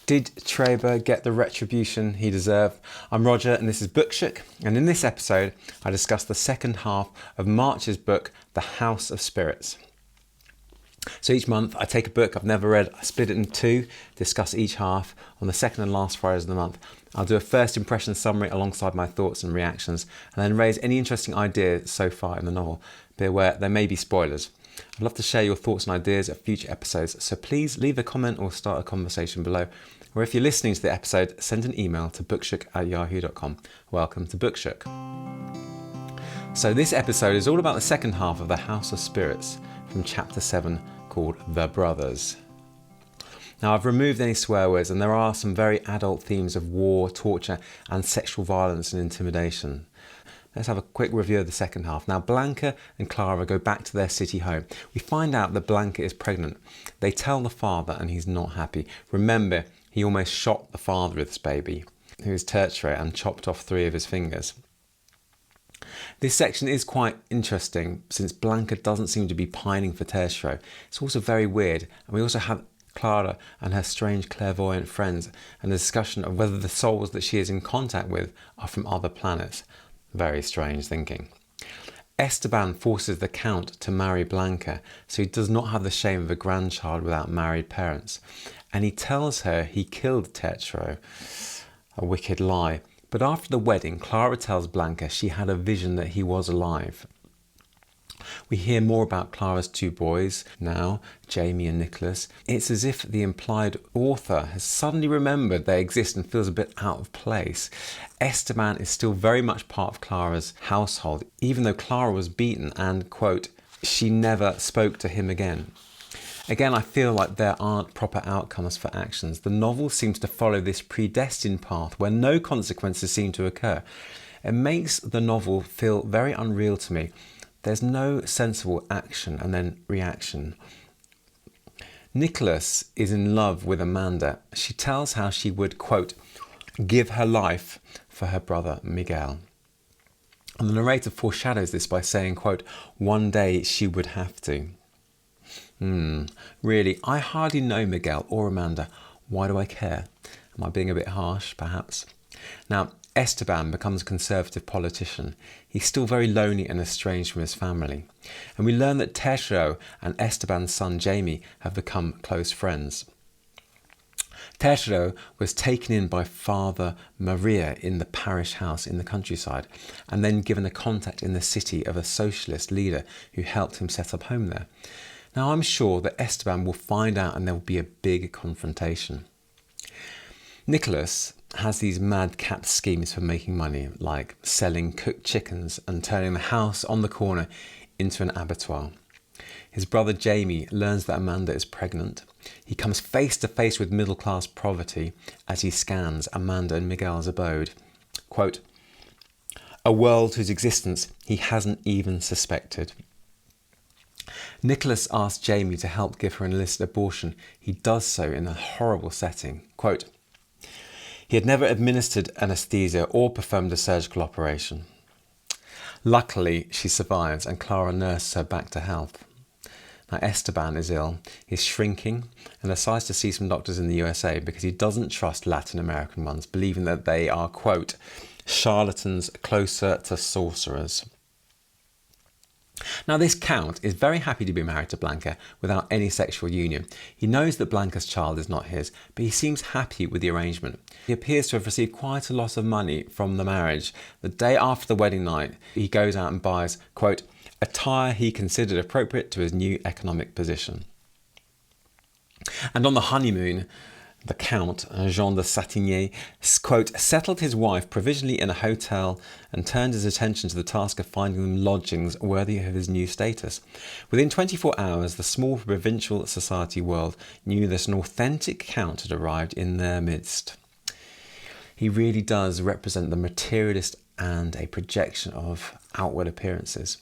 Did Traber get the retribution he deserved? I'm Roger and this is Bookshook, and in this episode I discuss the second half of March's book, The House of Spirits. So each month I take a book I've never read, I split it in two, discuss each half on the second and last Fridays of the month. I'll do a first impression summary alongside my thoughts and reactions, and then raise any interesting ideas so far in the novel. Be aware there may be spoilers. I'd love to share your thoughts and ideas at future episodes, so please leave a comment or start a conversation below. Or if you're listening to the episode, send an email to bookshook@yahoo.com. Welcome to Bookshook. So this episode is all about the second half of The House of Spirits from chapter 7 called The Brothers. Now I've removed any swear words and there are some very adult themes of war, torture and sexual violence and intimidation. Let's have a quick review of the second half. Now Blanca and Clara go back to their city home. We find out that Blanca is pregnant. They tell the father and he's not happy. Remember, he almost shot the father of this baby, who is tertiary, and chopped off 3 of his fingers. This section is quite interesting since Blanca doesn't seem to be pining for tertiary. It's also very weird, and we also have Clara and her strange clairvoyant friends and a discussion of whether the souls that she is in contact with are from other planets. Very strange thinking. Esteban forces the Count to marry Blanca so he does not have the shame of a grandchild without married parents. And he tells her he killed Tetro, a wicked lie. But after the wedding, Clara tells Blanca she had a vision that he was alive. We hear more about Clara's 2 boys now, Jamie and Nicholas. It's as if the implied author has suddenly remembered they exist and feels a bit out of place. Esteban is still very much part of Clara's household, even though Clara was beaten and, quote, she never spoke to him again. Again, I feel like there aren't proper outcomes for actions. The novel seems to follow this predestined path where no consequences seem to occur. It makes the novel feel very unreal to me. There's no sensible action and then reaction. Nicholas is in love with Amanda. She tells how she would, quote, give her life for her brother Miguel. And the narrator foreshadows this by saying, quote, one day she would have to. Really, I hardly know Miguel or Amanda. Why do I care? Am I being a bit harsh, perhaps? Now, Esteban becomes a conservative politician. He's still very lonely and estranged from his family. And we learn that Tercio and Esteban's son Jamie have become close friends. Tercio was taken in by Father Maria in the parish house in the countryside, and then given a contact in the city of a socialist leader who helped him set up home there. Now I'm sure that Esteban will find out and there will be a big confrontation. Nicholas has these madcap schemes for making money, like selling cooked chickens and turning the house on the corner into an abattoir. His brother Jamie learns that Amanda is pregnant. He comes face to face with middle-class poverty as he scans Amanda and Miguel's abode. Quote, a world whose existence he hasn't even suspected. Nicholas asks Jamie to help give her an illicit abortion. He does so in a horrible setting. Quote, he had never administered anaesthesia or performed a surgical operation. Luckily, she survives and Clara nurses her back to health. Now Esteban is ill, he's shrinking and decides to see some doctors in the USA because he doesn't trust Latin American ones, believing that they are, quote, charlatans closer to sorcerers. Now this Count is very happy to be married to Blanca without any sexual union. He knows that Blanca's child is not his, but he seems happy with the arrangement. He appears to have received quite a lot of money from the marriage. The day after the wedding night, he goes out and buys, quote, attire he considered appropriate to his new economic position. And on the honeymoon, the Count, Jean de Satigny, quote, settled his wife provisionally in a hotel and turned his attention to the task of finding them lodgings worthy of his new status. Within 24 hours, the small provincial society world knew that an authentic Count had arrived in their midst. He really does represent the materialist and a projection of outward appearances.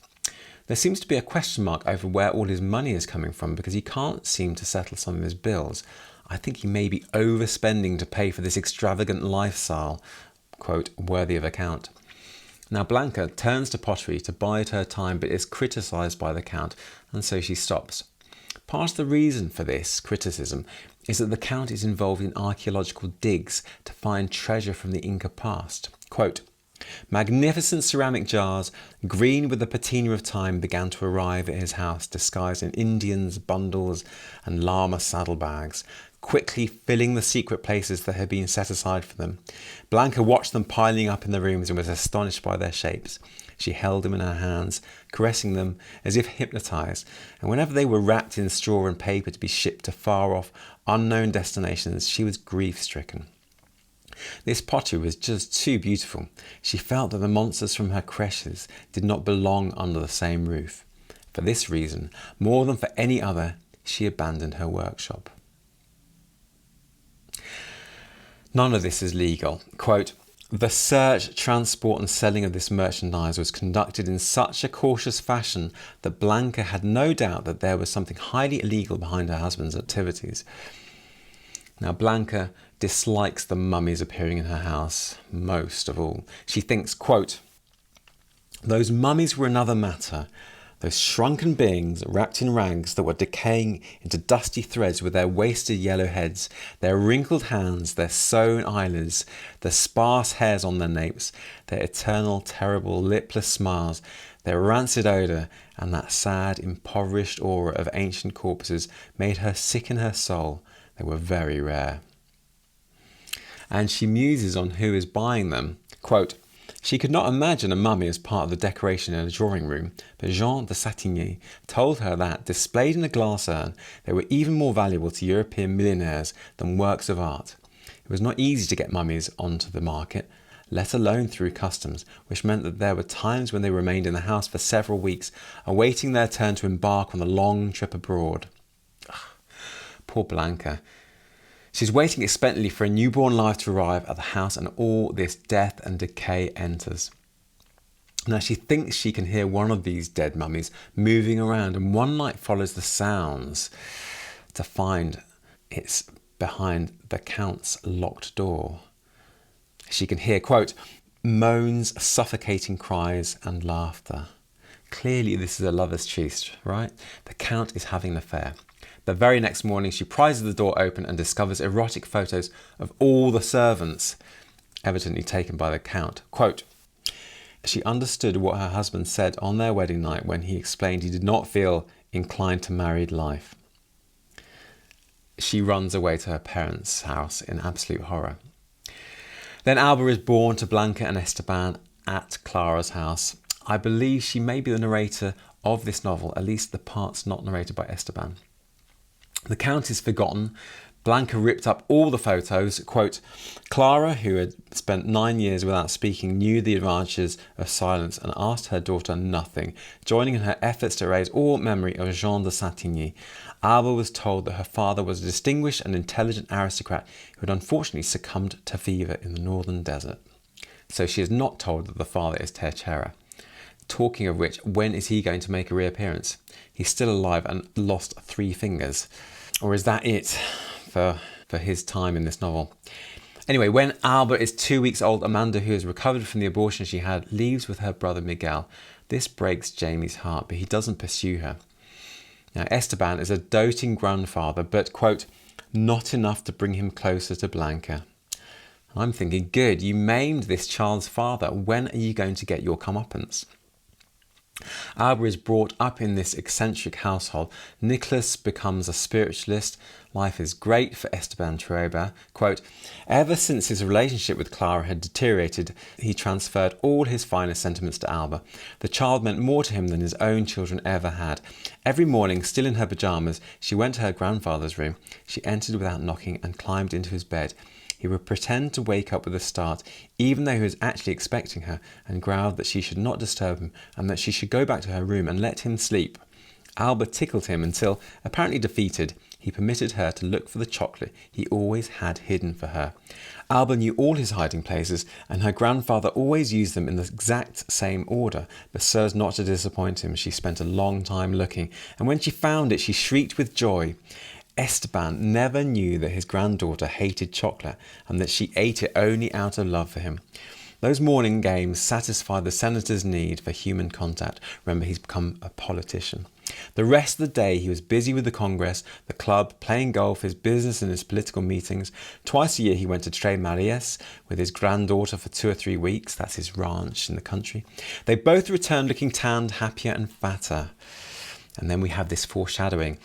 There seems to be a question mark over where all his money is coming from because he can't seem to settle some of his bills. I think he may be overspending to pay for this extravagant lifestyle, quote, worthy of account. Now Blanca turns to pottery to bide her time but is criticised by the Count and so she stops. Part of the reason for this criticism is that the Count is involved in archaeological digs to find treasure from the Inca past. Quote, magnificent ceramic jars, green with the patina of time, began to arrive at his house, disguised in Indians, bundles, and llama saddlebags, quickly filling the secret places that had been set aside for them. Blanca watched them piling up in the rooms and was astonished by their shapes. She held them in her hands, caressing them as if hypnotized, and whenever they were wrapped in straw and paper to be shipped to far-off, unknown destinations, she was grief-stricken. This pottery was just too beautiful. She felt that the monsters from her creches did not belong under the same roof. For this reason, more than for any other, she abandoned her workshop. None of this is legal. Quote, the search, transport and selling of this merchandise was conducted in such a cautious fashion that Blanca had no doubt that there was something highly illegal behind her husband's activities. Now, Blanca dislikes the mummies appearing in her house most of all. She thinks, quote, those mummies were another matter. Those shrunken beings wrapped in rags that were decaying into dusty threads with their wasted yellow heads, their wrinkled hands, their sewn eyelids, the sparse hairs on their napes, their eternal, terrible, lipless smiles, their rancid odour, and that sad, impoverished aura of ancient corpses made her sick in her soul. They were very rare. And she muses on who is buying them. Quote, she could not imagine a mummy as part of the decoration in a drawing room, but Jean de Satigny told her that, displayed in a glass urn, they were even more valuable to European millionaires than works of art. It was not easy to get mummies onto the market, let alone through customs, which meant that there were times when they remained in the house for several weeks, awaiting their turn to embark on the long trip abroad. Poor Blanca. She's waiting expectantly for a newborn life to arrive at the house, and all this death and decay enters. Now she thinks she can hear one of these dead mummies moving around, and one night follows the sounds to find it's behind the Count's locked door. She can hear, quote, moans, suffocating cries and laughter. Clearly this is a lover's tryst, right? The Count is having an affair. The very next morning, she prizes the door open and discovers erotic photos of all the servants, evidently taken by the Count. Quote, she understood what her husband said on their wedding night when he explained he did not feel inclined to married life. She runs away to her parents' house in absolute horror. Then Alba is born to Blanca and Esteban at Clara's house. I believe she may be the narrator of this novel, at least the parts not narrated by Esteban. The Count is forgotten. Blanca ripped up all the photos. Quote, Clara, who had spent 9 years without speaking, knew the advantages of silence and asked her daughter nothing, joining in her efforts to erase all memory of Jean de Satigny. Alba was told that her father was a distinguished and intelligent aristocrat who had unfortunately succumbed to fever in the northern desert. So she is not told that the father is Tercera. Talking of which, when is he going to make a reappearance? He's still alive and lost 3 fingers. Or is that it for his time in this novel? Anyway, when Alba is 2 weeks old, Amanda, who has recovered from the abortion she had, leaves with her brother Miguel. This breaks Jamie's heart, but he doesn't pursue her. Now, Esteban is a doting grandfather, but, quote, not enough to bring him closer to Blanca. I'm thinking, good, you maimed this child's father. When are you going to get your comeuppance? Alba is brought up in this eccentric household. Nicholas becomes a spiritualist. Life is great for Esteban Trueba. Quote, ever since his relationship with Clara had deteriorated, he transferred all his finest sentiments to Alba. The child meant more to him than his own children ever had. Every morning, still in her pyjamas, she went to her grandfather's room. She entered without knocking and climbed into his bed. He would pretend to wake up with a start, even though he was actually expecting her, and growled that she should not disturb him and that she should go back to her room and let him sleep. Alba tickled him until, apparently defeated, he permitted her to look for the chocolate he always had hidden for her. Alba knew all his hiding places, and her grandfather always used them in the exact same order, but so as not to disappoint him, she spent a long time looking, and when she found it, she shrieked with joy. Esteban never knew that his granddaughter hated chocolate and that she ate it only out of love for him. Those morning games satisfied the senator's need for human contact. Remember, he's become a politician. The rest of the day he was busy with the Congress, the club, playing golf, his business and his political meetings. Twice a year he went to Tres Marias with his granddaughter for 2 or 3 weeks. That's his ranch in the country. They both returned looking tanned, happier and fatter. And then we have this foreshadowing.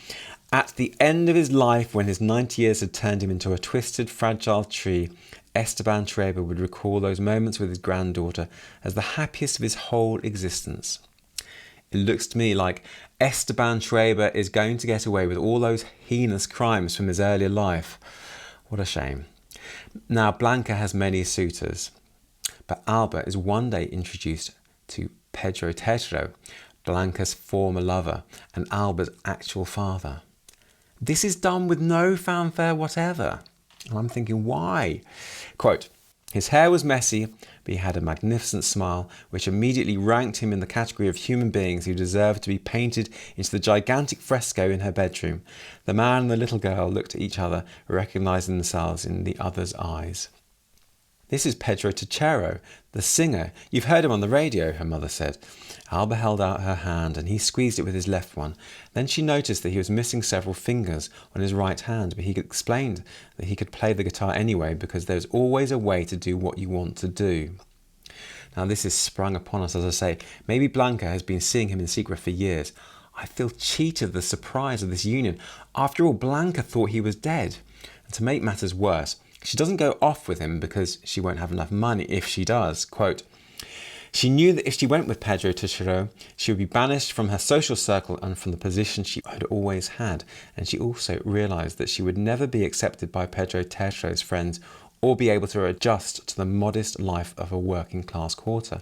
At the end of his life, when his 90 years had turned him into a twisted, fragile tree, Esteban Trueba would recall those moments with his granddaughter as the happiest of his whole existence. It looks to me like Esteban Trueba is going to get away with all those heinous crimes from his earlier life. What a shame. Now, Blanca has many suitors, but Alba is one day introduced to Pedro Paramo, Blanca's former lover and Alba's actual father. This is done with no fanfare whatever. And I'm thinking, why? Quote, his hair was messy, but he had a magnificent smile, which immediately ranked him in the category of human beings who deserved to be painted into the gigantic fresco in her bedroom. The man and the little girl looked at each other, recognizing themselves in the other's eyes. This is Pedro Paramo, the singer. You've heard him on the radio, her mother said. Alba held out her hand and he squeezed it with his left one. Then she noticed that he was missing several fingers on his right hand, but he explained that he could play the guitar anyway because there's always a way to do what you want to do. Now this is sprung upon us, as I say. Maybe Blanca has been seeing him in secret for years. I feel cheated at the surprise of this union. After all, Blanca thought he was dead. And to make matters worse, she doesn't go off with him because she won't have enough money if she does. Quote, she knew that if she went with Pedro Paramo, she would be banished from her social circle and from the position she had always had. And she also realised that she would never be accepted by Pedro Paramo's friends or be able to adjust to the modest life of a working class quarter.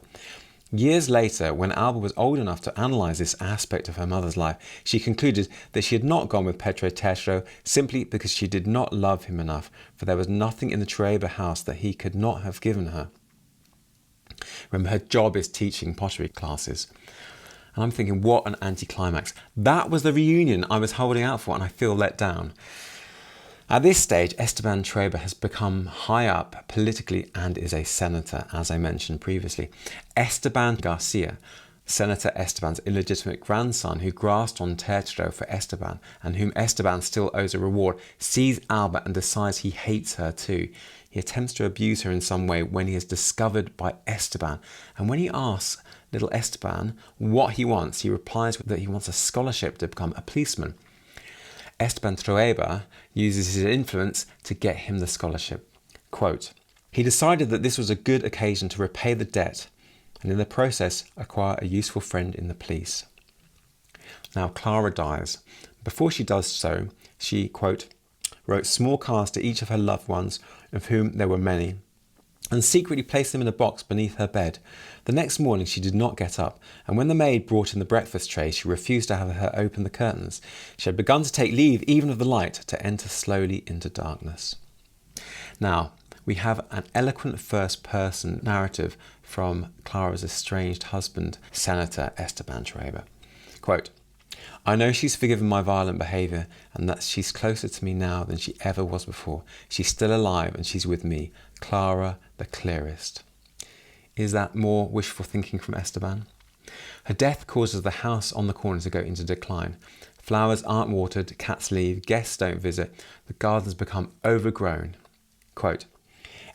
Years later, when Alba was old enough to analyse this aspect of her mother's life, she concluded that she had not gone with Pedro Paramo simply because she did not love him enough, for there was nothing in the Trueba house that he could not have given her. Remember, her job is teaching pottery classes. And I'm thinking, what an anticlimax. That was the reunion I was holding out for, and I feel let down. At this stage, Esteban Trueba has become high up politically and is a senator, as I mentioned previously. Esteban Garcia, Senator Esteban's illegitimate grandson, who grasped on Tertero for Esteban and whom Esteban still owes a reward, sees Alba and decides he hates her too. He attempts to abuse her in some way when he is discovered by Esteban. And when he asks little Esteban what he wants, he replies that he wants a scholarship to become a policeman. Esteban Trueba uses his influence to get him the scholarship. Quote, he decided that this was a good occasion to repay the debt and in the process acquire a useful friend in the police. Now Clara dies. Before she does so, she, quote, wrote small cards to each of her loved ones, of whom there were many, and secretly placed them in a box beneath her bed. The next morning she did not get up, and when the maid brought in the breakfast tray, she refused to have her open the curtains. She had begun to take leave even of the light, to enter slowly into darkness. Now, we have an eloquent first-person narrative from Clara's estranged husband, Senator Esteban Trueba. Quote, I know she's forgiven my violent behaviour and that she's closer to me now than she ever was before. She's still alive and she's with me. Clara the clearest. Is that more wishful thinking from Esteban? Her death causes the house on the corner to go into decline. Flowers aren't watered, cats leave, guests don't visit, the gardens become overgrown. Quote,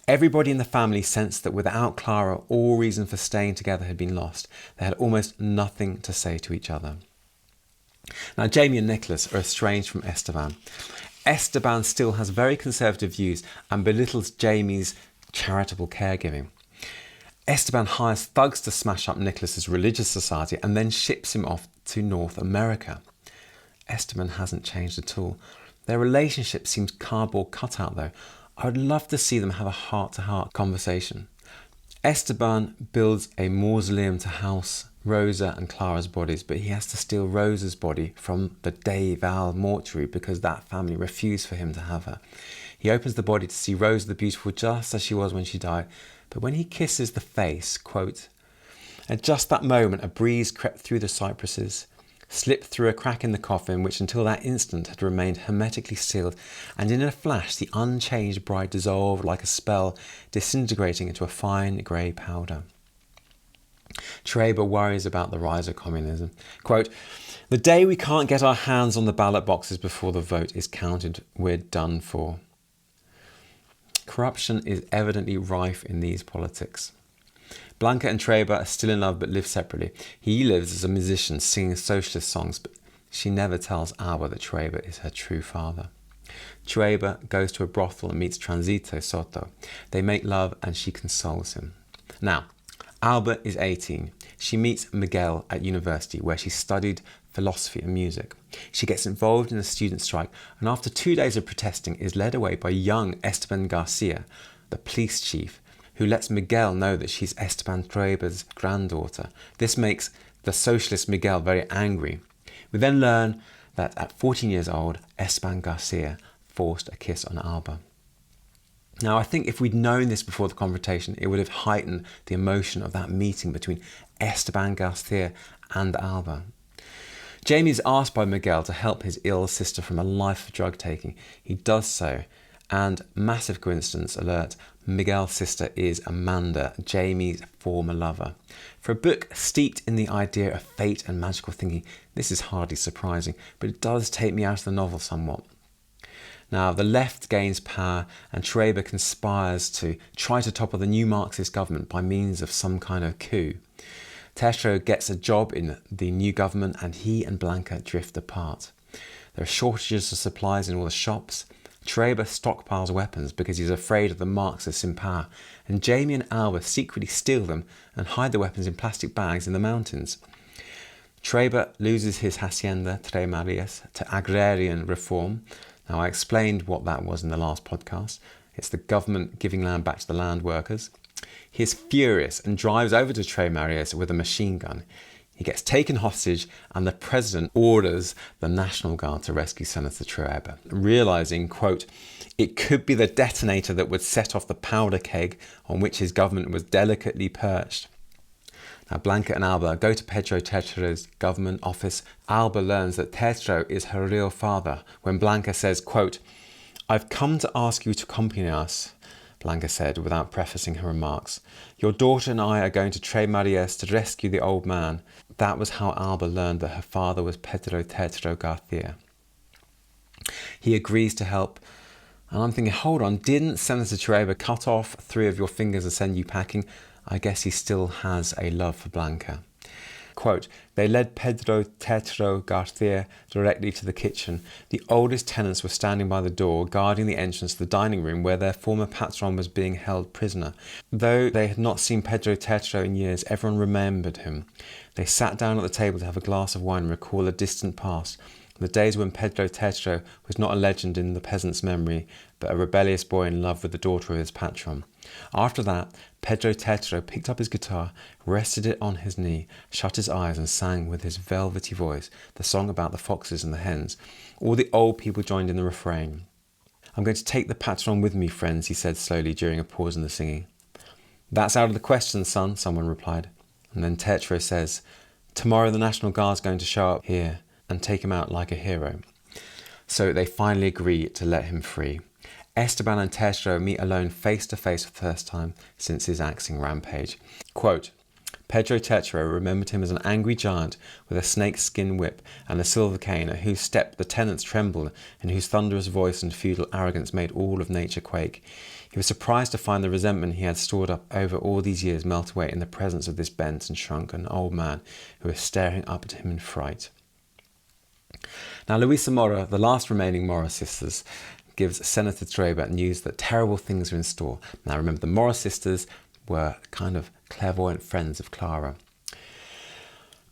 everybody in the family sensed that without Clara, all reason for staying together had been lost. They had almost nothing to say to each other. Now, Jamie and Nicholas are estranged from Esteban. Esteban still has very conservative views and belittles Jamie's charitable caregiving. Esteban hires thugs to smash up Nicholas's religious society and then ships him off to North America. Esteban hasn't changed at all. Their relationship seems cardboard cutout though. I would love to see them have a heart-to-heart conversation. Esteban builds a mausoleum to house Rosa and Clara's bodies, but he has to steal Rosa's body from the Dave Al mortuary because that family refused for him to have her. He opens the body to see Rosa the beautiful just as she was when she died, but when he kisses the face, quote, at just that moment a breeze crept through the cypresses, slipped through a crack in the coffin which until that instant had remained hermetically sealed, and in a flash the unchanged bride dissolved like a spell, disintegrating into a fine grey powder. Traber worries about the rise of communism. Quote, "The day we can't get our hands on the ballot boxes before the vote is counted, we're done for." Corruption is evidently rife in these politics. Blanca and Traber are still in love but live separately. He lives as a musician singing socialist songs, but she never tells Alba that Traber is her true father. Traber goes to a brothel and meets Transito Soto. They make love and she consoles him. Now, Alba is 18. She meets Miguel at university where she studied philosophy and music. She gets involved in a student strike and after 2 days of protesting is led away by young Esteban Garcia, the police chief, who lets Miguel know that she's Esteban Traber's granddaughter. This makes the socialist Miguel very angry. We then learn that at 14 years old, Esteban Garcia forced a kiss on Alba. Now, I think if we'd known this before the confrontation, it would have heightened the emotion of that meeting between Esteban Garcia and Alba. Jamie is asked by Miguel to help his ill sister from a life of drug taking. He does so, and massive coincidence alert, Miguel's sister is Amanda, Jamie's former lover. For a book steeped in the idea of fate and magical thinking, this is hardly surprising, but it does take me out of the novel somewhat. Now, the left gains power and Traber conspires to try to topple the new Marxist government by means of some kind of coup. Tetro gets a job in the new government and he and Blanca drift apart. There are shortages of supplies in all the shops. Traber stockpiles weapons because he's afraid of the Marxists in power, and Jamie and Alba secretly steal them and hide the weapons in plastic bags in the mountains. Traber loses his hacienda, Tres Marias, to agrarian reform. Now, I explained what that was in the last podcast. It's the government giving land back to the land workers. He is furious and drives over to Tres Marias with a machine gun. He gets taken hostage and the president orders the National Guard to rescue Senator Traber, realising, quote, "It could be the detonator that would set off the powder keg on which his government was delicately perched." Now, Blanca and Alba go to Pedro Tetro's government office. Alba learns that Tetro is her real father when Blanca says, quote, "I've come to ask you to accompany us," Blanca said without prefacing her remarks. "Your daughter and I are going to Tres Marias to rescue the old man." That was how Alba learned that her father was Pedro Tetro Garcia. He agrees to help. And I'm thinking, hold on, didn't Senator Traber cut off 3 of your fingers and send you packing? I guess he still has a love for Blanca. Quote, "They led Pedro Tetro Garcia directly to the kitchen. The oldest tenants were standing by the door, guarding the entrance to the dining room where their former patron was being held prisoner. Though they had not seen Pedro Tetro in years, everyone remembered him. They sat down at the table to have a glass of wine and recall a distant past, the days when Pedro Tetro was not a legend in the peasant's memory, but a rebellious boy in love with the daughter of his patron. After that, Pedro Tetro picked up his guitar, rested it on his knee, shut his eyes and sang with his velvety voice the song about the foxes and the hens. All the old people joined in the refrain. 'I'm going to take the patron with me, friends,' he said slowly during a pause in the singing. 'That's out of the question, son,' someone replied. And then Tetro says, 'Tomorrow the National Guard's going to show up here and take him out like a hero.' So they finally agree to let him free. Esteban and Tetro meet alone face to face for the first time since his axing rampage. Quote, "Pedro Tetro remembered him as an angry giant with a snakeskin whip and a silver cane at whose step the tenants trembled and whose thunderous voice and feudal arrogance made all of nature quake. He was surprised to find the resentment he had stored up over all these years melt away in the presence of this bent and shrunken old man who was staring up at him in fright." Now, Luisa Mora, the last remaining Mora sisters, gives Senator Traber news that terrible things are in store. Now, remember, the Mora sisters were kind of clairvoyant friends of Clara.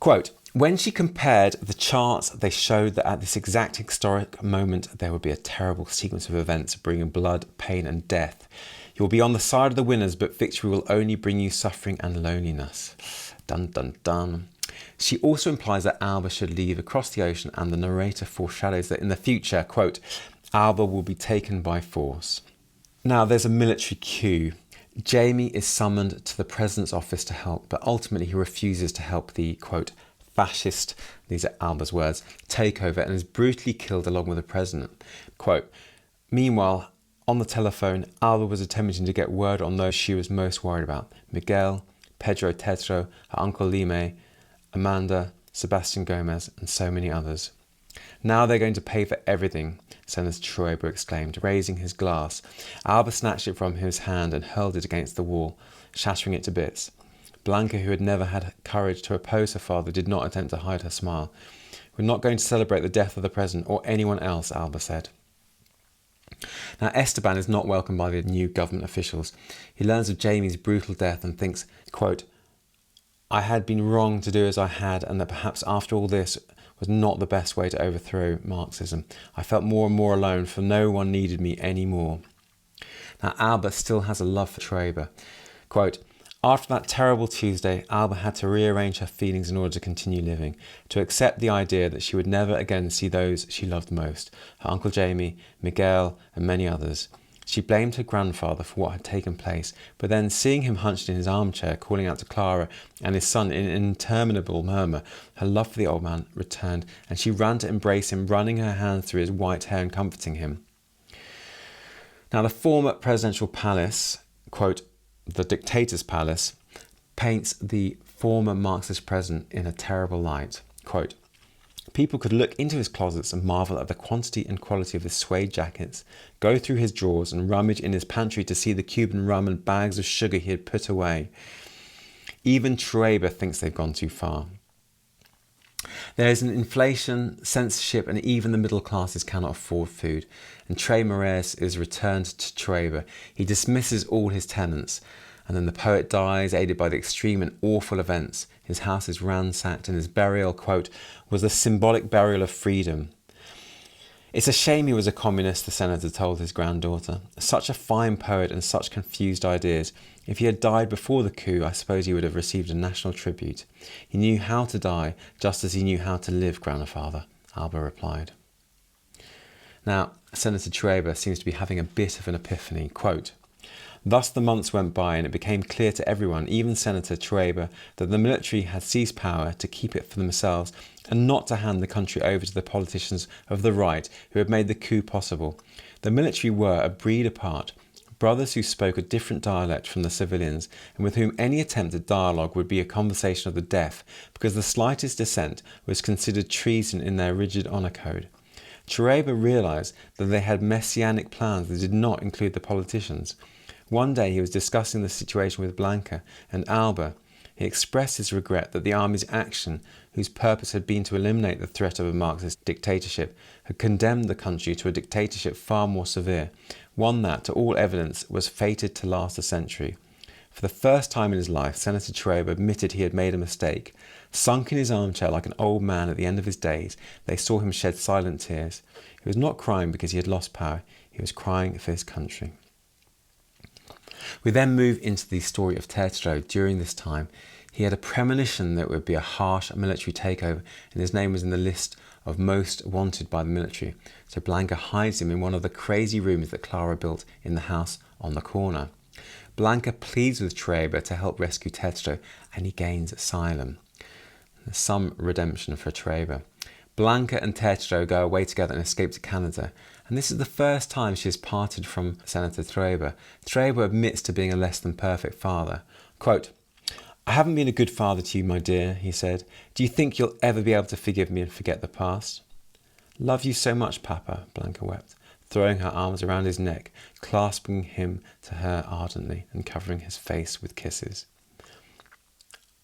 Quote, "When she compared the charts, they showed that at this exact historic moment, there would be a terrible sequence of events bringing blood, pain and death. You will be on the side of the winners, but victory will only bring you suffering and loneliness." Dun, dun, dun. She also implies that Alba should leave across the ocean, and the narrator foreshadows that in the future, quote, "Alba will be taken by force." Now, there's a military coup. Jamie is summoned to the president's office to help, but ultimately he refuses to help the, quote, "fascist," these are Alba's words, takeover, and is brutally killed along with the president. Quote, "Meanwhile, on the telephone, Alba was attempting to get word on those she was most worried about: Miguel, Pedro Tetro, her uncle Lime, Amanda, Sebastian Gomez, and so many others. Now they're going to pay for everything, Senator Trueba exclaimed, raising his glass. Alba snatched it from his hand and hurled it against the wall, shattering it to bits. Blanca, who had never had courage to oppose her father, did not attempt to hide her smile. We're not going to celebrate the death of the president or anyone else, Alba said. Now, Esteban is not welcomed by the new government officials. He learns of Jamie's brutal death and thinks, quote, I had been wrong to do as I had, and that perhaps after all this was not the best way to overthrow Marxism. I felt more and more alone, for no one needed me any more. Now, Alba still has a love for Trueba. Quote, after that terrible Tuesday, Alba had to rearrange her feelings in order to continue living, to accept the idea that she would never again see those she loved most, her Uncle Jamie, Miguel, and many others. She blamed her grandfather for what had taken place, but then, seeing him hunched in his armchair, calling out to Clara and his son in an interminable murmur, her love for the old man returned, and she ran to embrace him, running her hands through his white hair and comforting him. Now, the former presidential palace, quote, the dictator's palace, paints the former Marxist president in a terrible light. Quote, people could look into his closets and marvel at the quantity and quality of his suede jackets, go through his drawers and rummage in his pantry to see the Cuban rum and bags of sugar he had put away. Even Trueba thinks they've gone too far. There is an inflation, censorship, and even the middle classes cannot afford food. And Tres Moraes is returned to Trueba. He dismisses all his tenants. And then the poet dies, aided by the extreme and awful events. His house is ransacked, and his burial, quote, was the symbolic burial of freedom. It's a shame he was a communist, the senator told his granddaughter. Such a fine poet and such confused ideas. If he had died before the coup, I suppose he would have received a national tribute. He knew how to die, just as he knew how to live, grandfather, Alba replied. Now, Senator Trueba seems to be having a bit of an epiphany. Quote, thus the months went by, and it became clear to everyone, even Senator Trueba, that the military had seized power to keep it for themselves and not to hand the country over to the politicians of the right who had made the coup possible. The military were a breed apart, brothers who spoke a different dialect from the civilians, and with whom any attempt at dialogue would be a conversation of the deaf, because the slightest dissent was considered treason in their rigid honour code. Trueba realised that they had messianic plans that did not include the politicians. One day he was discussing the situation with Blanca and Alba. He expressed his regret that the army's action, whose purpose had been to eliminate the threat of a Marxist dictatorship, had condemned the country to a dictatorship far more severe, one that, to all evidence, was fated to last a century. For the first time in his life, Senator Trueba admitted he had made a mistake. Sunk in his armchair like an old man at the end of his days, they saw him shed silent tears. He was not crying because he had lost power, he was crying for his country. We then move into the story of Tetro. During this time, he had a premonition that it would be a harsh military takeover, and his name was in the list of most wanted by the military. So Blanca hides him in one of the crazy rooms that Clara built in the house on the corner. Blanca pleads with Trueba to help rescue Tetro, and he gains asylum. There's some redemption for Trueba. Blanca and Tetro go away together and escape to Canada. And this is the first time she has parted from Senator Trueba. Trueba admits to being a less than perfect father. Quote, I haven't been a good father to you, my dear, he said. Do you think you'll ever be able to forgive me and forget the past? Love you so much, Papa, Blanca wept, throwing her arms around his neck, clasping him to her ardently and covering his face with kisses.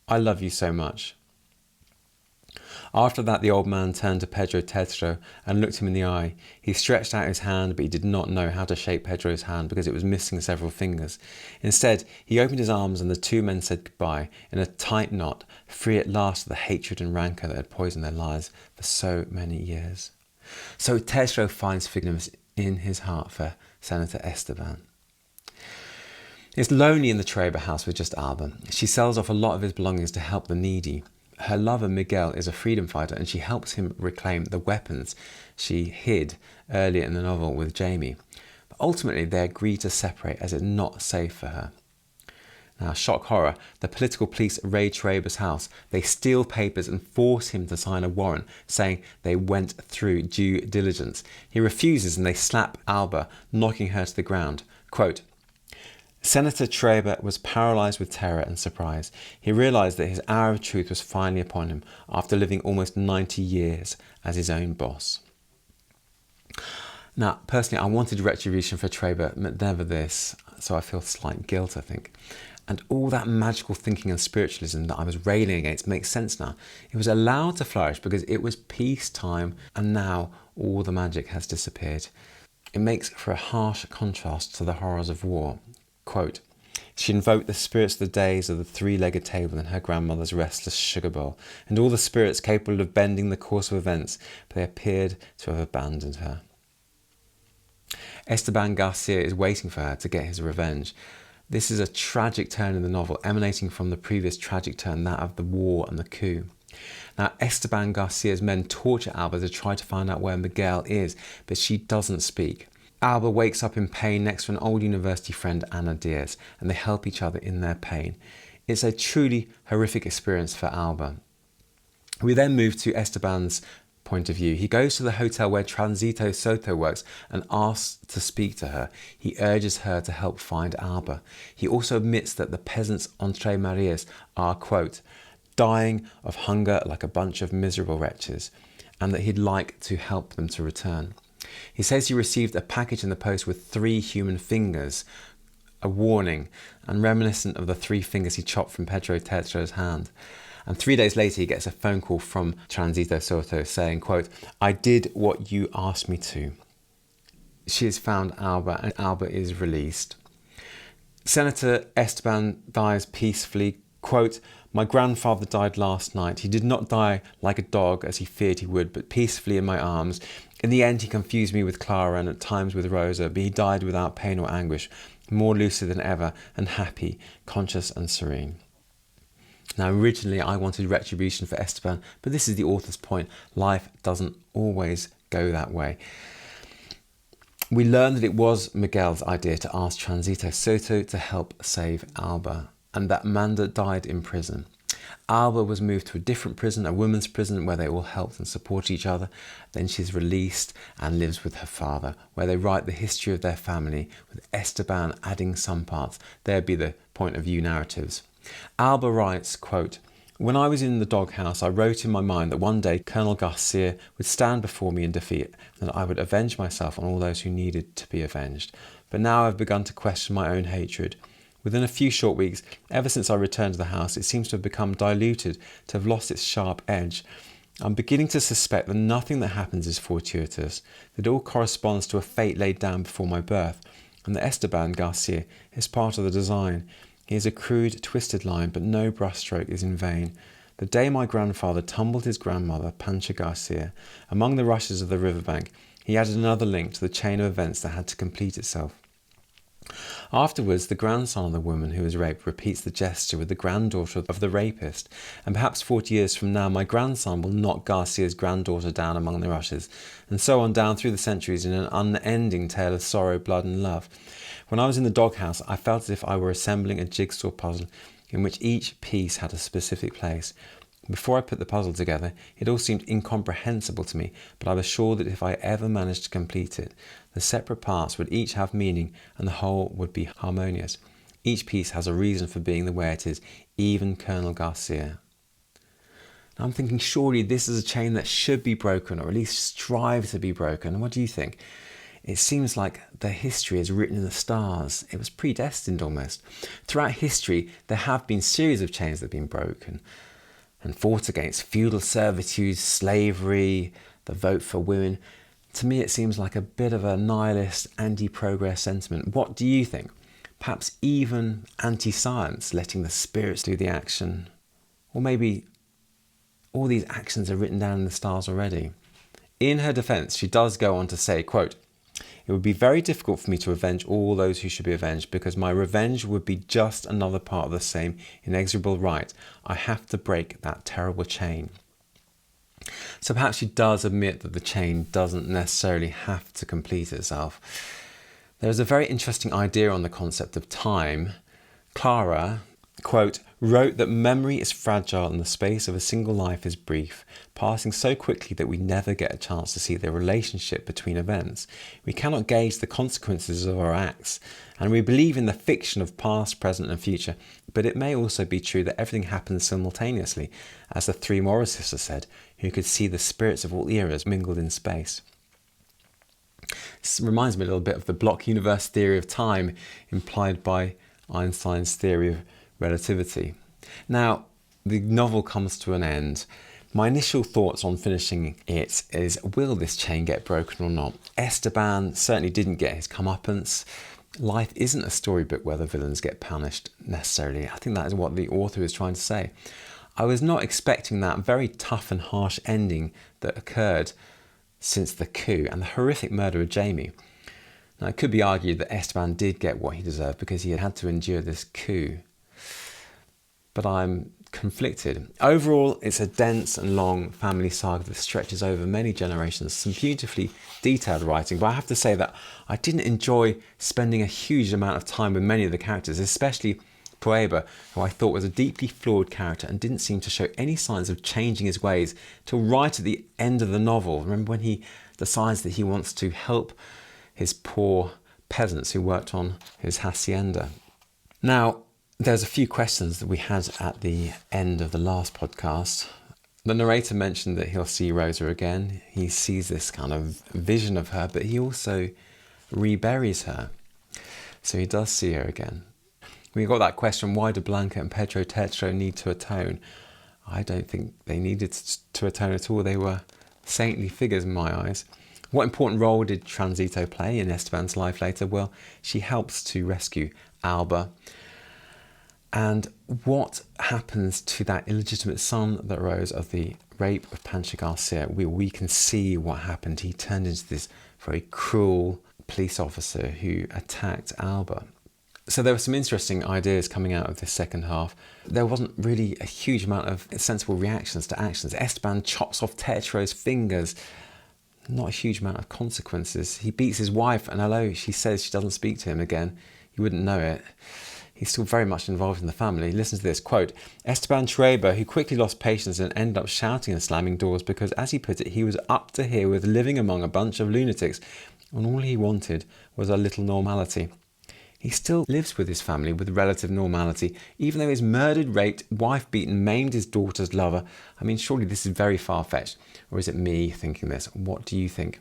I love you so much. After that, the old man turned to Pedro Tetro and looked him in the eye. He stretched out his hand, but he did not know how to shake Pedro's hand because it was missing several fingers. Instead, he opened his arms and the two men said goodbye in a tight knot, free at last of the hatred and rancour that had poisoned their lives for so many years. So Tetro finds forgiveness in his heart for Senator Esteban. It's lonely in the Trueba house with just Alba. She sells off a lot of his belongings to help the needy. Her lover Miguel is a freedom fighter, and she helps him reclaim the weapons she hid earlier in the novel with Jamie. But ultimately they agree to separate as it's not safe for her. Now, shock horror, the political police raid Trueba's house. They steal papers and force him to sign a warrant saying they went through due diligence. He refuses and they slap Alba, knocking her to the ground. Quote, Senator Treacle was paralysed with terror and surprise. He realised that his hour of truth was finally upon him after living almost 90 years as his own boss. Now, personally, I wanted retribution for Treacle, but never this, so I feel slight guilt, I think. And all that magical thinking and spiritualism that I was railing against makes sense now. It was allowed to flourish because it was peacetime, and now all the magic has disappeared. It makes for a harsh contrast to the horrors of war. Quote, she invoked the spirits of the days of the three-legged table in her grandmother's restless sugar bowl, and all the spirits capable of bending the course of events, but they appeared to have abandoned her. Esteban Garcia is waiting for her to get his revenge. This is a tragic turn in the novel, emanating from the previous tragic turn, that of the war and the coup. Now, Esteban Garcia's men torture Alba to try to find out where Miguel is, but she doesn't speak. Alba wakes up in pain next to an old university friend, Ana Diaz, and they help each other in their pain. It's a truly horrific experience for Alba. We then move to Esteban's point of view. He goes to the hotel where Transito Soto works and asks to speak to her. He urges her to help find Alba. He also admits that the peasants Entre Marias are, quote, dying of hunger like a bunch of miserable wretches, and that he'd like to help them to return. He says he received a package in the post with 3 human fingers, a warning, and reminiscent of the 3 fingers he chopped from Pedro Tetro's hand. And 3 days later, he gets a phone call from Transito Soto saying, quote, I did what you asked me to. She has found Alba, and Alba is released. Senator Esteban dies peacefully. Quote, my grandfather died last night. He did not die like a dog, as he feared he would, but peacefully in my arms. In the end, he confused me with Clara and at times with Rosa, but he died without pain or anguish, more lucid than ever, and happy, conscious and serene. Now, originally, I wanted retribution for Esteban, but this is the author's point. Life doesn't always go that way. We learn that it was Miguel's idea to ask Transito Soto to help save Alba, and that Manda died in prison. Alba was moved to a different prison, a women's prison, where they all helped and supported each other. Then she's released and lives with her father, where they write the history of their family, with Esteban adding some parts. There'd be the point of view narratives. Alba writes, quote, when I was in the doghouse, I wrote in my mind that one day Colonel Garcia would stand before me in defeat, and that I would avenge myself on all those who needed to be avenged. But now I've begun to question my own hatred. Within a few short weeks, ever since I returned to the house, it seems to have become diluted, to have lost its sharp edge. I'm beginning to suspect that nothing that happens is fortuitous, that it all corresponds to a fate laid down before my birth, and that Esteban Garcia is part of the design. He is a crude, twisted line, but no brushstroke is in vain. The day my grandfather tumbled his grandmother, Pancha Garcia, among the rushes of the riverbank, he added another link to the chain of events that had to complete itself. Afterwards, the grandson of the woman who was raped repeats the gesture with the granddaughter of the rapist, and perhaps 40 years from now my grandson will knock Garcia's granddaughter down among the rushes, and so on down through the centuries in an unending tale of sorrow, blood and love. When I was in the doghouse, I felt as if I were assembling a jigsaw puzzle in which each piece had a specific place. Before I put the puzzle together, it all seemed incomprehensible to me, but I was sure that if I ever managed to complete it, the separate parts would each have meaning and the whole would be harmonious. Each piece has a reason for being the way it is, even Colonel Garcia. Now I'm thinking, surely this is a chain that should be broken, or at least strive to be broken. What do you think? It seems like the history is written in the stars. It was predestined almost. Throughout history, there have been series of chains that have been broken and fought against: feudal servitude, slavery, the vote for women. To me, it seems like a bit of a nihilist, anti-progress sentiment. What do you think? Perhaps even anti-science, letting the spirits do the action? Or maybe all these actions are written down in the stars already? In her defence, she does go on to say, quote, it would be very difficult for me to avenge all those who should be avenged, because my revenge would be just another part of the same inexorable right. I have to break that terrible chain. So perhaps she does admit that the chain doesn't necessarily have to complete itself. There's a very interesting idea on the concept of time. Clara, quote, wrote that memory is fragile and the space of a single life is brief, passing so quickly that we never get a chance to see the relationship between events. We cannot gauge the consequences of our acts, and we believe in the fiction of past, present and future, but it may also be true that everything happens simultaneously, as the three Morris sisters said, who could see the spirits of all eras mingled in space. This reminds me a little bit of the block universe theory of time implied by Einstein's theory of relativity. Now, the novel comes to an end. My initial thoughts on finishing it is, will this chain get broken or not? Esteban certainly didn't get his comeuppance. Life isn't a storybook where the villains get punished necessarily. I think that is what the author is trying to say. I was not expecting that very tough and harsh ending that occurred since the coup and the horrific murder of Jamie. Now, it could be argued that Esteban did get what he deserved because he had to endure this coup. But I'm conflicted. Overall, it's a dense and long family saga that stretches over many generations, some beautifully detailed writing, but I have to say that I didn't enjoy spending a huge amount of time with many of the characters, especially Prueba, who I thought was a deeply flawed character and didn't seem to show any signs of changing his ways till right at the end of the novel. Remember when he decides that he wants to help his poor peasants who worked on his hacienda. Now, there's a few questions that we had at the end of the last podcast. The narrator mentioned that he'll see Rosa again. He sees this kind of vision of her, but he also reburies her. So he does see her again. We got that question, why do Blanca and Pedro Tetro need to atone? I don't think they needed to atone at all. They were saintly figures in my eyes. What important role did Transito play in Esteban's life later? Well, she helps to rescue Alba. And what happens to that illegitimate son that arose of the rape of Pancho Garcia? We can see what happened. He turned into this very cruel police officer who attacked Alba. So there were some interesting ideas coming out of this second half. There wasn't really a huge amount of sensible reactions to actions. Esteban chops off Tetro's fingers. Not a huge amount of consequences. He beats his wife, and although she says she doesn't speak to him again, you wouldn't know it. He's still very much involved in the family. Listen to this, quote, Esteban Trueba, who quickly lost patience and ended up shouting and slamming doors because, as he put it, he was up to here with living among a bunch of lunatics, and all he wanted was a little normality. He still lives with his family with relative normality, even though he's murdered, raped, wife beaten, maimed his daughter's lover. I mean, surely this is very far-fetched. Or is it me thinking this? What do you think?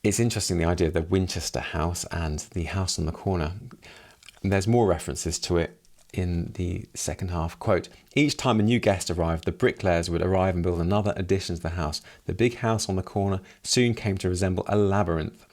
It's interesting, the idea of the Winchester house and the house on the corner. There's more references to it in the second half. Quote, each time a new guest arrived, the bricklayers would arrive and build another addition to the house. The big house on the corner soon came to resemble a labyrinth.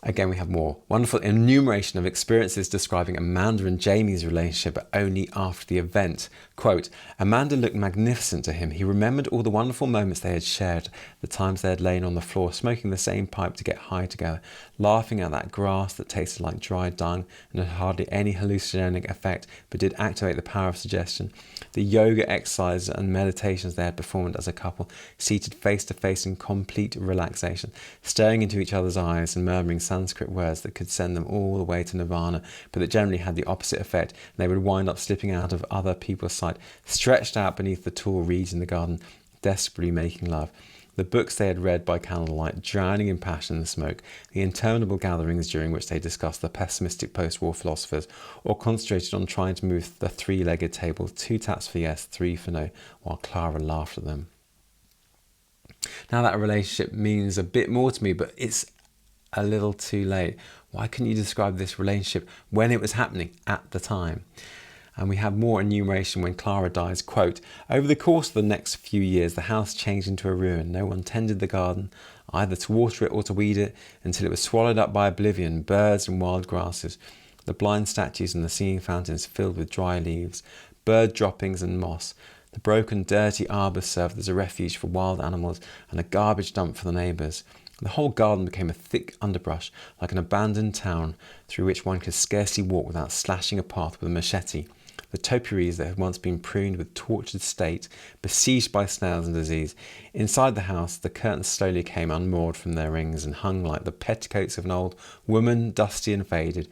Again, we have more wonderful enumeration of experiences describing Amanda and Jamie's relationship, but only after the event. Quote, Amanda looked magnificent to him. He remembered all the wonderful moments they had shared, the times they had lain on the floor, smoking the same pipe to get high together, laughing at that grass that tasted like dried dung and had hardly any hallucinogenic effect, but did activate the power of suggestion. The yoga exercises and meditations they had performed as a couple, seated face to face in complete relaxation, staring into each other's eyes and murmuring Sanskrit words that could send them all the way to nirvana, but that generally had the opposite effect, and they would wind up slipping out of other people's sight, stretched out beneath the tall reeds in the garden, desperately making love. The books they had read by candlelight, drowning in passion and smoke, the interminable gatherings during which they discussed the pessimistic post-war philosophers, or concentrated on trying to move the three-legged table, 2 taps for yes, 3 for no, while Clara laughed at them. Now that relationship means a bit more to me, but it's a little too late. Why couldn't you describe this relationship when it was happening at the time? And we have more enumeration when Clara dies. Quote, over the course of the next few years, the house changed into a ruin. No one tended the garden, either to water it or to weed it, until it was swallowed up by oblivion, birds and wild grasses. The blind statues and the singing fountains filled with dry leaves, bird droppings and moss. The broken, dirty arbour served as a refuge for wild animals and a garbage dump for the neighbours. The whole garden became a thick underbrush, like an abandoned town, through which one could scarcely walk without slashing a path with a machete. The topiaries that had once been pruned with tortured state, besieged by snails and disease. Inside the house, the curtains slowly came unmoored from their rings and hung like the petticoats of an old woman, dusty and faded.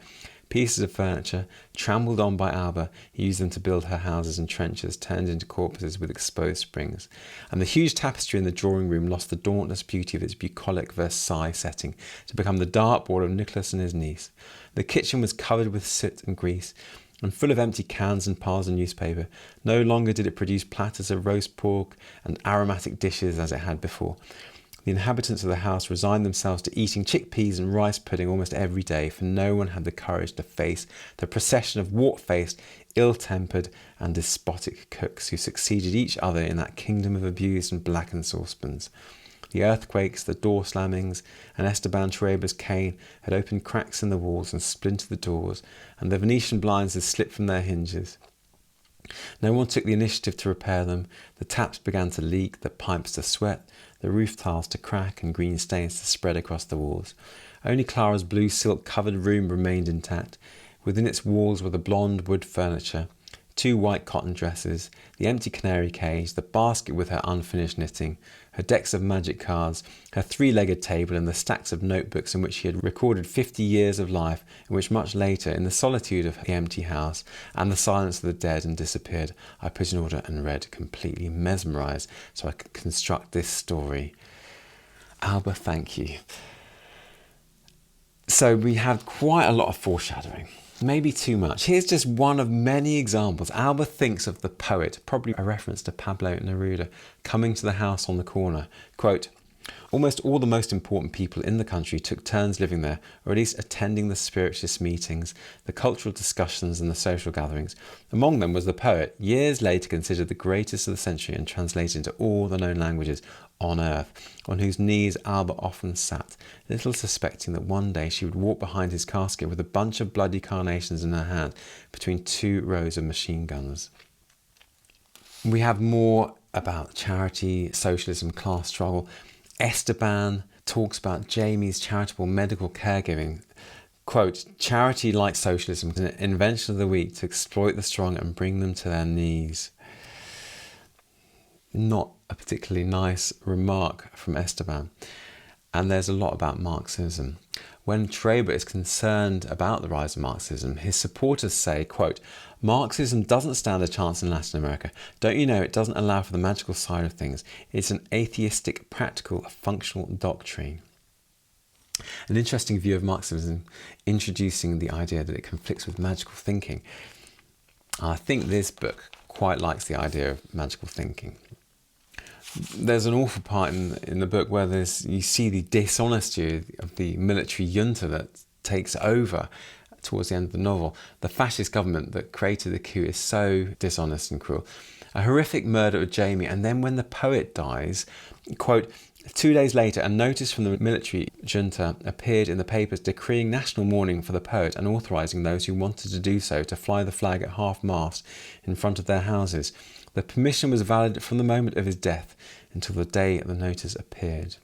Pieces of furniture, trampled on by Alba, used them to build her houses and trenches turned into corpses with exposed springs. And the huge tapestry in the drawing room lost the dauntless beauty of its bucolic Versailles setting to become the dartboard of Nicholas and his niece. The kitchen was covered with soot and grease, and full of empty cans and piles of newspaper. No longer did it produce platters of roast pork and aromatic dishes as it had before. The inhabitants of the house resigned themselves to eating chickpeas and rice pudding almost every day, for no one had the courage to face the procession of wart-faced, ill-tempered and despotic cooks who succeeded each other in that kingdom of abused and blackened saucepans. The earthquakes, the door slammings, and Esteban Treaber's cane had opened cracks in the walls and splintered the doors, and the Venetian blinds had slipped from their hinges. No one took the initiative to repair them. The taps began to leak, the pipes to sweat, the roof tiles to crack and green stains to spread across the walls. Only Clara's blue silk-covered room remained intact. Within its walls were the blonde wood furniture, 2 white cotton dresses, the empty canary cage, the basket with her unfinished knitting, her decks of magic cards, her 3-legged table, and the stacks of notebooks in which she had recorded 50 years of life, in which much later, in the solitude of the empty house and the silence of the dead and disappeared, I put in order and read, completely mesmerised, so I could construct this story. Alba, thank you. So we had quite a lot of foreshadowing. Maybe too much. Here's just one of many examples. Alba thinks of the poet, probably a reference to Pablo Neruda, coming to the house on the corner. Quote, almost all the most important people in the country took turns living there, or at least attending the spiritualist meetings, the cultural discussions and the social gatherings. Among them was the poet, years later considered the greatest of the century and translated into all the known languages on earth, on whose knees Alba often sat, little suspecting that one day she would walk behind his casket with a bunch of bloody carnations in her hand between 2 rows of machine guns. We have more about charity, socialism, class struggle. Esteban talks about Jamie's charitable medical caregiving. Quote, charity, like socialism, is an invention of the weak to exploit the strong and bring them to their knees. Not a particularly nice remark from Esteban. And there's a lot about Marxism. When Treaber is concerned about the rise of Marxism, his supporters say, quote, Marxism doesn't stand a chance in Latin America. Don't you know it doesn't allow for the magical side of things? It's an atheistic, practical, functional doctrine. An interesting view of Marxism, introducing the idea that it conflicts with magical thinking. I think this book quite likes the idea of magical thinking. There's an awful part in the book where you see the dishonesty of the military junta that takes over towards the end of the novel. The fascist government that created the coup is so dishonest and cruel. A horrific murder of Jamie, and then when the poet dies, quote, 2 days later, a notice from the military junta appeared in the papers decreeing national mourning for the poet and authorising those who wanted to do so to fly the flag at half-mast in front of their houses. The permission was valid from the moment of his death until the day the notice appeared.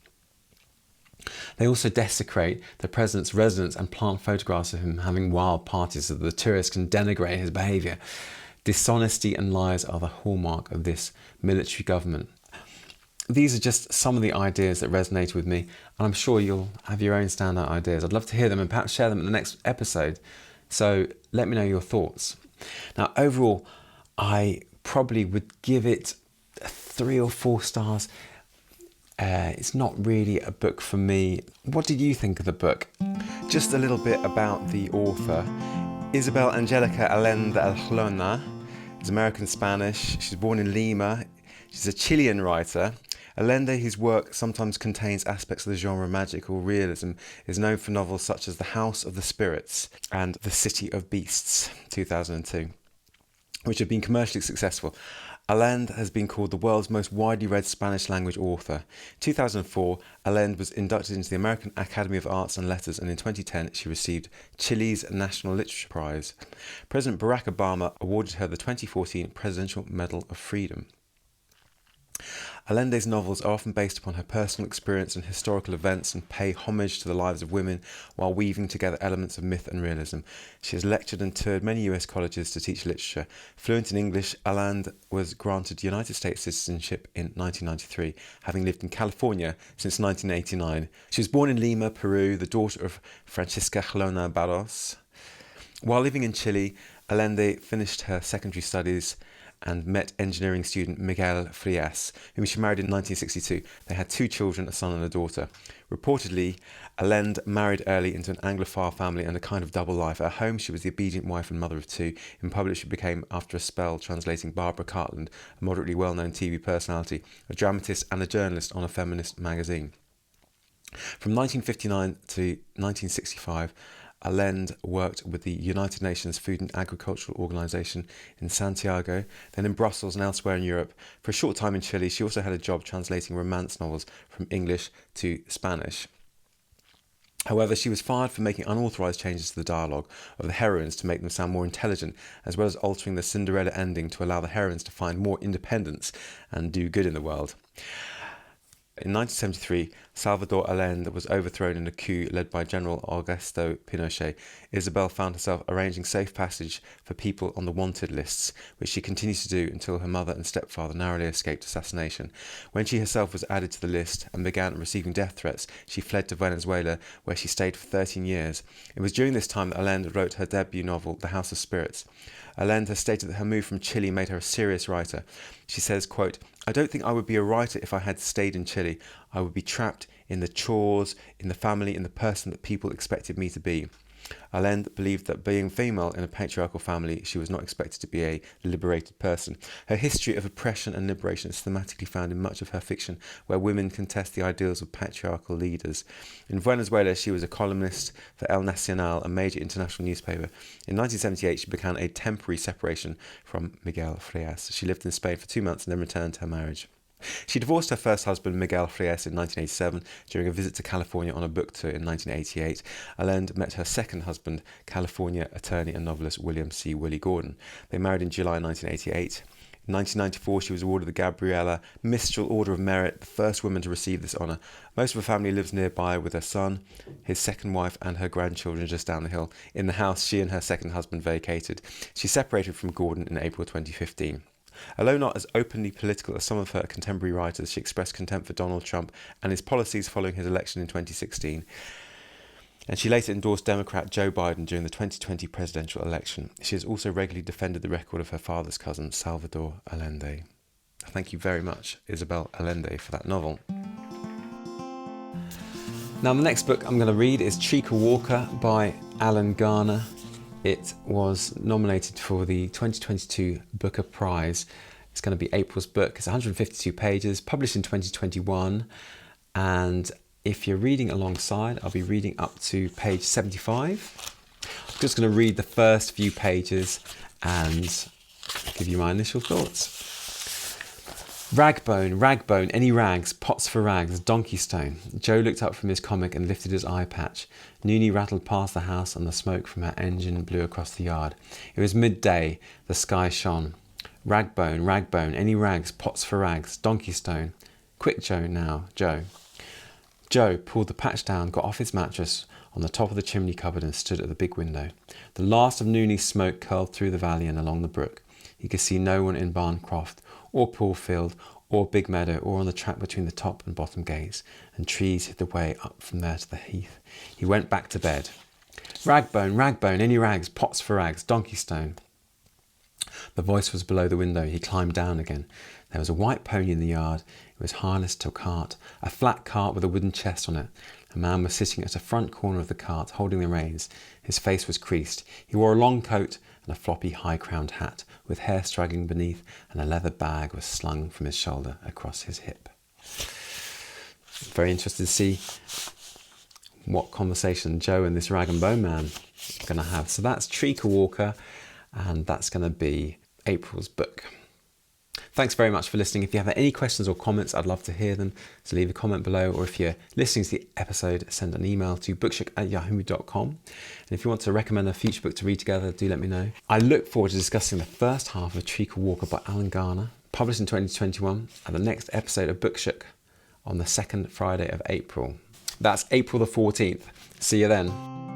They also desecrate the president's residence and plant photographs of him having wild parties so that the tourists can denigrate his behaviour. Dishonesty and lies are the hallmark of this military government. These are just some of the ideas that resonated with me, and I'm sure you'll have your own standout ideas. I'd love to hear them and perhaps share them in the next episode. So let me know your thoughts. Now, overall, I probably would give it 3 or 4 stars. It's not really a book for me. What did you think of the book? Just a little bit about the author. Isabel Angelica Allende Alclona is American Spanish. She's born in Lima. She's a Chilean writer. Allende, whose work sometimes contains aspects of the genre magical realism, is known for novels such as The House of the Spirits and The City of Beasts, 2002, which have been commercially successful. Allende has been called the world's most widely read Spanish language author. In 2004, Allende was inducted into the American Academy of Arts and Letters, and in 2010 she received Chile's National Literature Prize. President Barack Obama awarded her the 2014 Presidential Medal of Freedom. Allende's novels are often based upon her personal experience and historical events and pay homage to the lives of women while weaving together elements of myth and realism. She has lectured and toured many US colleges to teach literature. Fluent in English, Allende was granted United States citizenship in 1993, having lived in California since 1989. She was born in Lima, Peru, the daughter of Francisca Gelona Barros. While living in Chile, Allende finished her secondary studies and met engineering student Miguel Frias, whom she married in 1962. They had 2 children, a son and a daughter. Reportedly, Allende married early into an Anglophile family and a kind of double life. At home, she was the obedient wife and mother of 2. In public, she became, after a spell, translating Barbara Cartland, a moderately well-known TV personality, a dramatist and a journalist on a feminist magazine. From 1959 to 1965, Allende worked with the United Nations Food and Agricultural Organization in Santiago, then in Brussels and elsewhere in Europe. For a short time in Chile, she also had a job translating romance novels from English to Spanish. However, she was fired for making unauthorised changes to the dialogue of the heroines to make them sound more intelligent, as well as altering the Cinderella ending to allow the heroines to find more independence and do good in the world. In 1973, Salvador Allende was overthrown in a coup led by General Augusto Pinochet. Isabel found herself arranging safe passage for people on the wanted lists, which she continued to do until her mother and stepfather narrowly escaped assassination. When she herself was added to the list and began receiving death threats, she fled to Venezuela, where she stayed for 13 years. It was during this time that Allende wrote her debut novel, The House of Spirits. Allende has stated that her move from Chile made her a serious writer. She says, quote, "I don't think I would be a writer if I had stayed in Chile. I would be trapped in the chores, in the family, in the person that people expected me to be." Allende believed that being female in a patriarchal family, she was not expected to be a liberated person. Her history of oppression and liberation is thematically found in much of her fiction, where women contest the ideals of patriarchal leaders. In Venezuela, she was a columnist for El Nacional, a major international newspaper. In 1978, she began a temporary separation from Miguel Frias. She lived in Spain for 2 months and then returned to her marriage. She divorced her first husband, Miguel Frias, in 1987 during a visit to California on a book tour in 1988. Allende met her second husband, California attorney and novelist William C. Willie Gordon. They married in July 1988. In 1994, she was awarded the Gabriela Mistral Order of Merit, the first woman to receive this honour. Most of her family lives nearby with her son, his second wife and her grandchildren just down the hill, in the house she and her second husband vacated. She separated from Gordon in April 2015. Although not as openly political as some of her contemporary writers, she expressed contempt for Donald Trump and his policies following his election in 2016. And she later endorsed Democrat Joe Biden during the 2020 presidential election. She has also regularly defended the record of her father's cousin, Salvador Allende. Thank you very much, Isabel Allende, for that novel. Now, the next book I'm going to read is Treacle Walker by Alan Garner. It was nominated for the 2022 Booker Prize. It's going to be April's book. It's 152 pages, published in 2021. And if you're reading alongside, I'll be reading up to page 75. I'm just going to read the first few pages and give you my initial thoughts. Ragbone, ragbone, any rags, pots for rags, donkey stone. Joe looked up from his comic and lifted his eye patch. Noonie rattled past the house and the smoke from her engine blew across the yard. It was midday, the sky shone. Ragbone, ragbone, any rags, pots for rags, donkey stone. Quick, Joe, now, Joe. Joe pulled the patch down, got off his mattress on the top of the chimney cupboard and stood at the big window. The last of Noonie's smoke curled through the valley and along the brook. He could see no one in Barncroft, or Poolfield, or Big Meadow, or on the track between the top and bottom gates, and trees hid the way up from there to the heath. He went back to bed. Ragbone, ragbone, any rags, pots for rags, donkey stone. The voice was below the window. He climbed down again. There was a white pony in the yard. It was harnessed to a cart, a flat cart with a wooden chest on it. A man was sitting at a front corner of the cart, holding the reins. His face was creased. He wore a long coat and a floppy high-crowned hat, with hair straggling beneath, and a leather bag was slung from his shoulder across his hip. Very interested to see what conversation Joe and this rag and bone man are going to have. So that's Treacle Walker, and that's going to be April's book. Thanks very much for listening. If you have any questions or comments, I'd love to hear them. So leave a comment below, or if you're listening to the episode, send an email to bookshook@yahoo.com. And if you want to recommend a future book to read together, do let me know. I look forward to discussing the first half of Treacle Walker by Alan Garner, published in 2021, at the next episode of Bookshook on the second Friday of April. That's April the 14th. See you then.